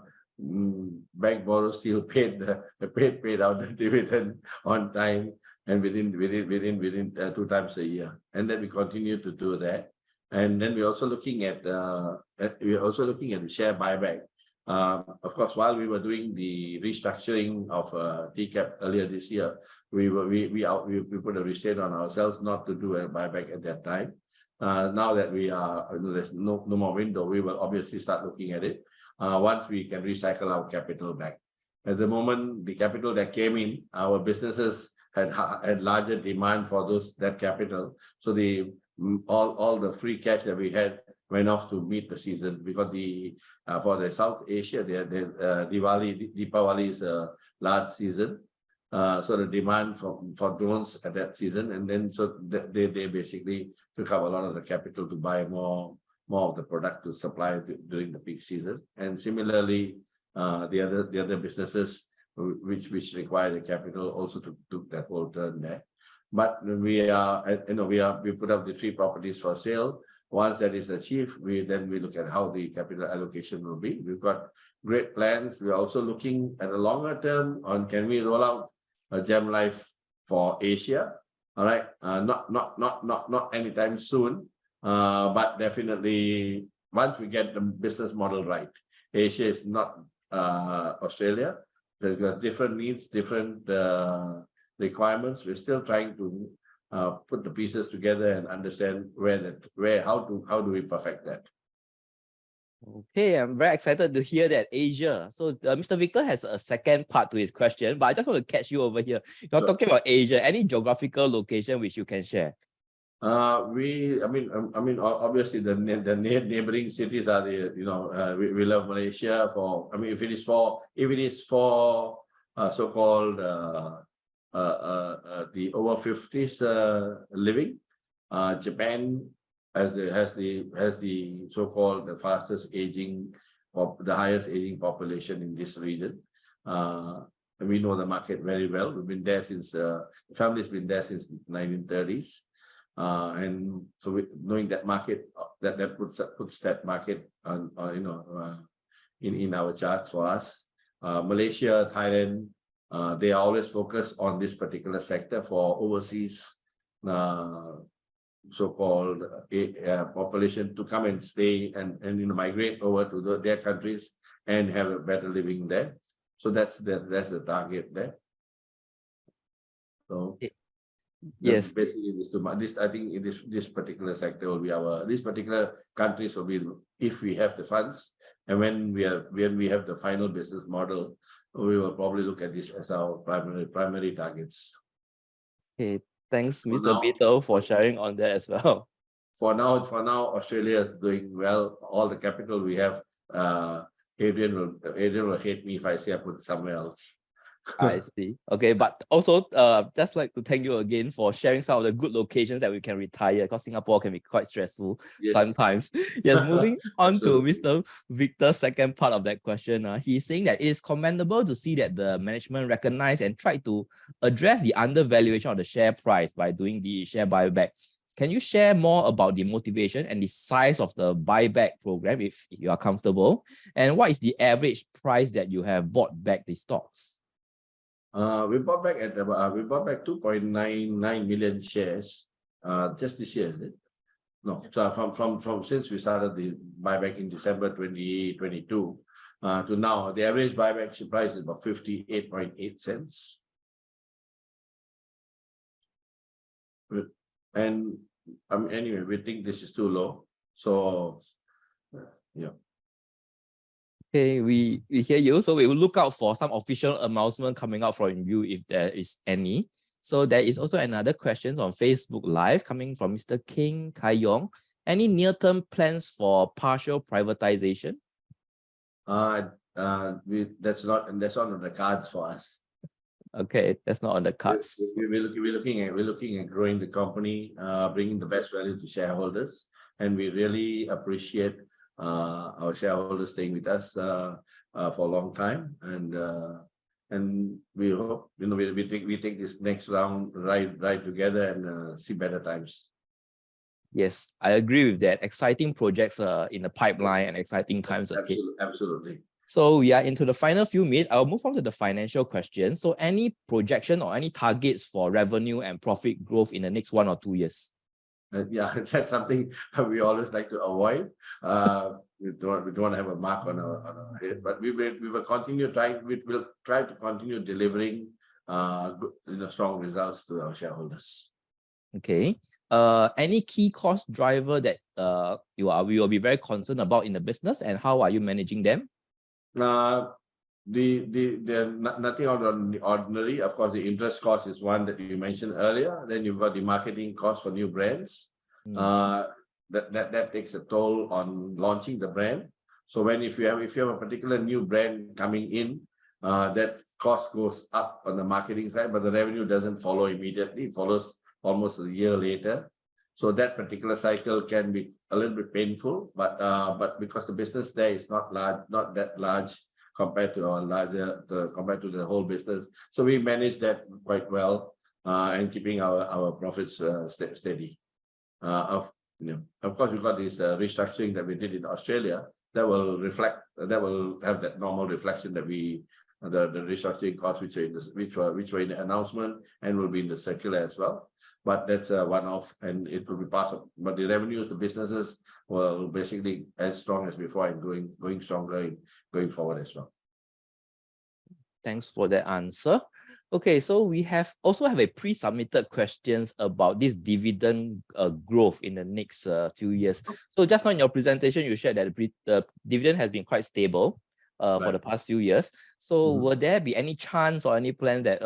borrow still paid out the dividend on time and within 2 times a year, and then we continue to do that. And then we're also looking at the share buyback. Of course, while we were doing the restructuring of TCAP earlier this year, we put a restraint on ourselves not to do a buyback at that time. Now that there's no more window, we will obviously start looking at it once we can recycle our capital back. At the moment, the capital that came in, our businesses had larger demand for that capital. So all the free cash that we had went off to meet the season, because for the South Asia, Deepavali is a large season. So the demand for drones at that season, and then so they basically took up a lot of the capital to buy more of the product to supply during the peak season. And similarly, the other businesses which require the capital also took that whole turn there. But we put up the 3 properties for sale. Once that is achieved, we look at how the capital allocation will be. We've got great plans. We're also looking at a longer term on, can we roll out a Gem Life for Asia? All right, not anytime soon, but definitely once we get the business model right. Asia is not Australia. There's got different needs, different requirements. We're still trying to put the pieces together and understand how do we perfect that. Okay, I'm very excited to hear that Asia. So Mr. Victor has a second part to his question, but I just want to catch you over here. You're talking about Asia. Any geographical location which you can share? Obviously the neighboring cities are we love Malaysia for. If it is for so-called the over 50s living, Japan has the so-called the fastest aging, or the highest aging population in this region. And we know the market very well. We've been there since the family's been there since 1930s. And so knowing that market, that puts that market on in our charts for us. Malaysia, Thailand, they are always focused on this particular sector for overseas so-called population to come and stay and migrate over to their countries and have a better living there. So that's the target there. So yes, basically this I think in this particular sector will be these particular countries will be, if we have the funds, and when we have the final business model, we will probably look at this as our primary targets. Okay, thanks, Mr. Beto, for sharing on that as well. For now, Australia is doing well. All the capital we have, Adrian will hate me if I say I put it somewhere else. I see. Okay, but also just like to thank you again for sharing some of the good locations that we can retire, because Singapore can be quite stressful sometimes. Yes, moving on to Mr. Victor's second part of that question. He's saying that it is commendable to see that the management recognize and try to address the undervaluation of the share price by doing the share buyback. Can you share more about the motivation and the size of the buyback program, if you are comfortable? And what is the average price that you have bought back the stocks? We bought back 2.99 million shares just this year, is it? No, so from since we started the buyback in December 2022 to now, the average buyback price is about 58.8 cents. And anyway, we think this is too low. So yeah. Okay, we hear you. So we will look out for some official announcement coming out from you if there is any. So there is also another question on Facebook Live coming from Mr. King Kai Yong. Any near-term plans for partial privatization? That's not on the cards for us. Okay, that's not on the cards. We're looking at growing the company, bringing the best value to shareholders, and we really appreciate our shareholders staying with us for a long time, and and we hope we take this next round right together and see better times. Yes, I agree with that. Exciting projects in the pipeline Yes. and exciting times ahead. Absolutely. So we are into the final few minutes. I'll move on to the financial question. So any projection or any targets for revenue and profit growth in the next 1 or 2 years? Yeah, that's something we always like to avoid. We don't have a mark on our head, but we will continue trying. We will try to continue delivering good, strong results to our shareholders. Okay. Any key cost driver that you will be very concerned about in the business, and how are you managing them? Nothing out of the ordinary. Of course, the interest cost is one that you mentioned earlier. Then you've got the marketing cost for new brands. That takes a toll on launching the brand. So if you have a particular new brand coming in, that cost goes up on the marketing side, but the revenue doesn't follow immediately. It follows almost a year later. So that particular cycle can be a little bit painful, but because the business there is not that large compared to compared to the whole business, so we manage that quite well, and keeping our profits steady. Of course, we've got this restructuring that we did in Australia that will have that normal reflection that the restructuring costs which were in the announcement and will be in the circular as well. But that's a one-off, and it will be part of. But the revenues, the businesses will basically as strong as before and going stronger going forward as well. Thanks for that answer. Okay, so we also have a pre-submitted questions about this dividend growth in the next 2 years. So just now in your presentation, you shared that the dividend has been quite stable for the past few years. So will there be any chance or any plan that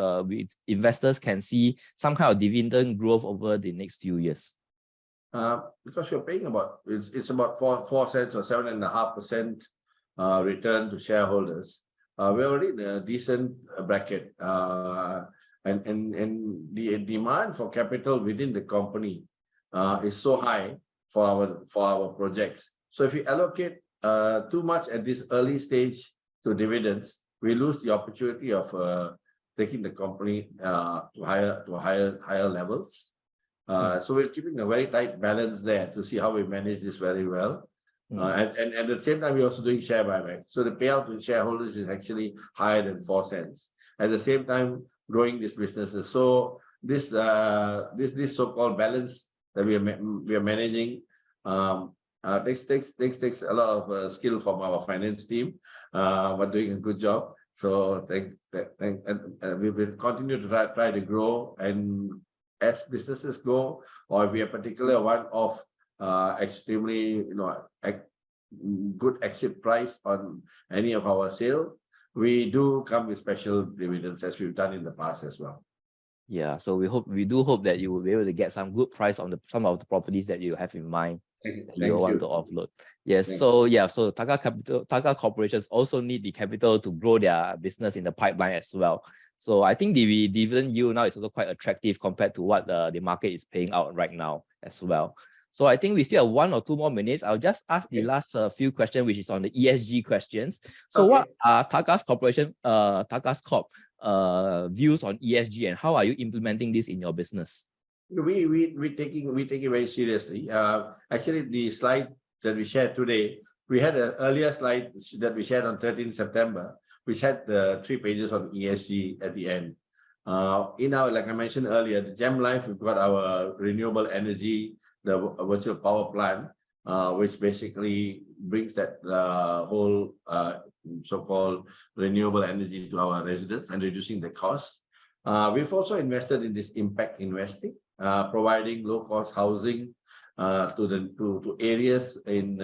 investors can see some kind of dividend growth over the next few years? Because you're paying it's about 4 cents or 7.5% return to shareholders. We're already in a decent bracket, and the demand for capital within the company is so high for our projects. So if you allocate too much at this early stage to dividends, we lose the opportunity of taking the company to higher levels. So we're keeping a very tight balance there to see how we manage this very well. And at the same time, we're also doing share buyback. So the payout to shareholders is actually higher than 4 cents. At the same time, growing these businesses. So this so-called balance that we are managing takes a lot of skill from our finance team, but doing a good job. So we will continue to try to grow, and as businesses grow, or if we have particular one-off extremely good exit price on any of our sale, we do come with special dividends as we've done in the past as well. Yeah, so we do hope that you will be able to get some good price on some of the properties that you have in mind. You want to offload. Yes. So Thakral corporations also need the capital to grow their business in the pipeline as well. So I think the dividend yield now is also quite attractive compared to what the market is paying out right now as well. So I think we still have 1 or 2 more minutes. I'll just ask the last few questions, which is on the ESG questions. So what are Thakral Corp views on ESG, and how are you implementing this in your business? We take it very seriously. Actually, the slide that we shared today, we had an earlier slide that we shared on 13 September, which had the 3 pages on ESG at the end. Like I mentioned earlier, the Gem Life, we've got our renewable energy, the virtual power plant, which basically brings that whole so-called renewable energy to our residents and reducing the cost. We've also invested in this impact investing, providing low-cost housing to areas in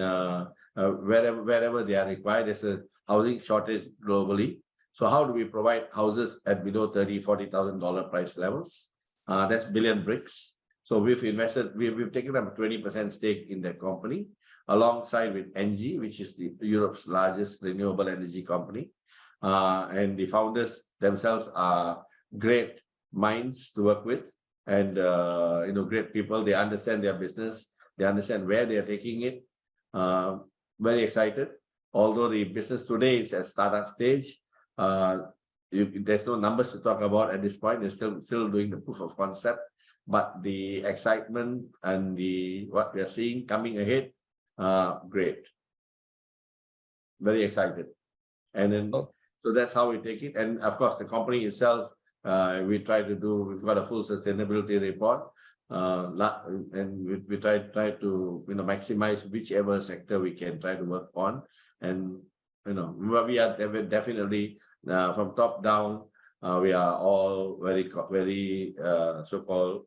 wherever they are required. There's a housing shortage globally. So how do we provide houses at below $30,000-$40,000 price levels? That's Billion Bricks. So we've taken up a 20% stake in that company, alongside with ENGIE, which is Europe's largest renewable energy company. And the founders themselves are great minds to work with, and great people. They understand their business. They understand where they are taking it. Very excited. Although the business today is at startup stage, there's no numbers to talk about at this point. They're still doing the proof of concept, but the excitement and what we are seeing coming ahead, great. Very excited. And then so that's how we take it. And of course, the company itself, we've got a full sustainability report. And we try to maximize whichever sector we can try to work on. And we are definitely from top down, we are all very so-called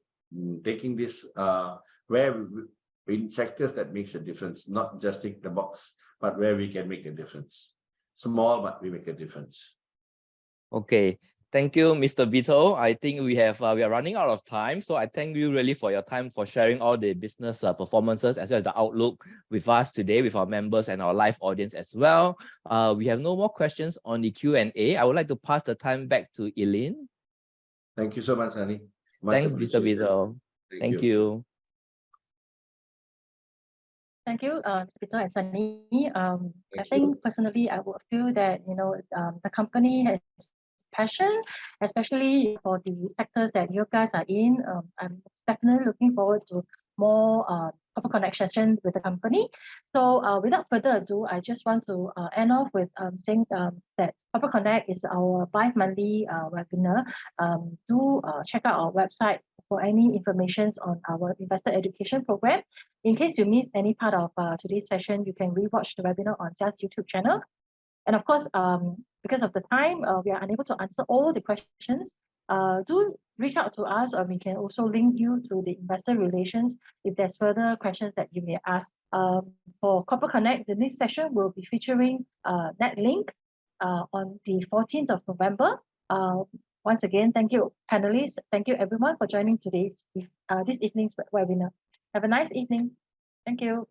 taking this in sectors that makes a difference, not just tick the box, but where we can make a difference. Small, but we make a difference. Okay. Thank you, Mr. Vito. I think we are running out of time. So I thank you really for your time for sharing all the business performances as well as the outlook with us today, with our members and our live audience as well. We have no more questions on the Q&A. I would like to pass the time back to Eileen. Thank you so much, Sunny. Thanks, Mr. Vito. Thank you. Thank you, Peter and Sunny. I think personally, I would feel that the company has passion, especially for the sectors that you guys are in. I'm definitely looking forward to more corporate connection sessions with the company. So without further ado, I just want to end off with saying that Corporate Connect is our bi-monthly webinar. Do check out our website for any information on our investor education program. In case you missed any part of today's session, you can rewatch the webinar on SIAS YouTube channel. And of course, because of the time, we are unable to answer all the questions. Do reach out to us, or we can also link you to the investor relations if there's further questions that you may ask. For Corporate Connect, the next session will be featuring NetLink on the 14th of November. Once again, thank you, panelists. Thank you, everyone, for joining this evening's webinar. Have a nice evening. Thank you.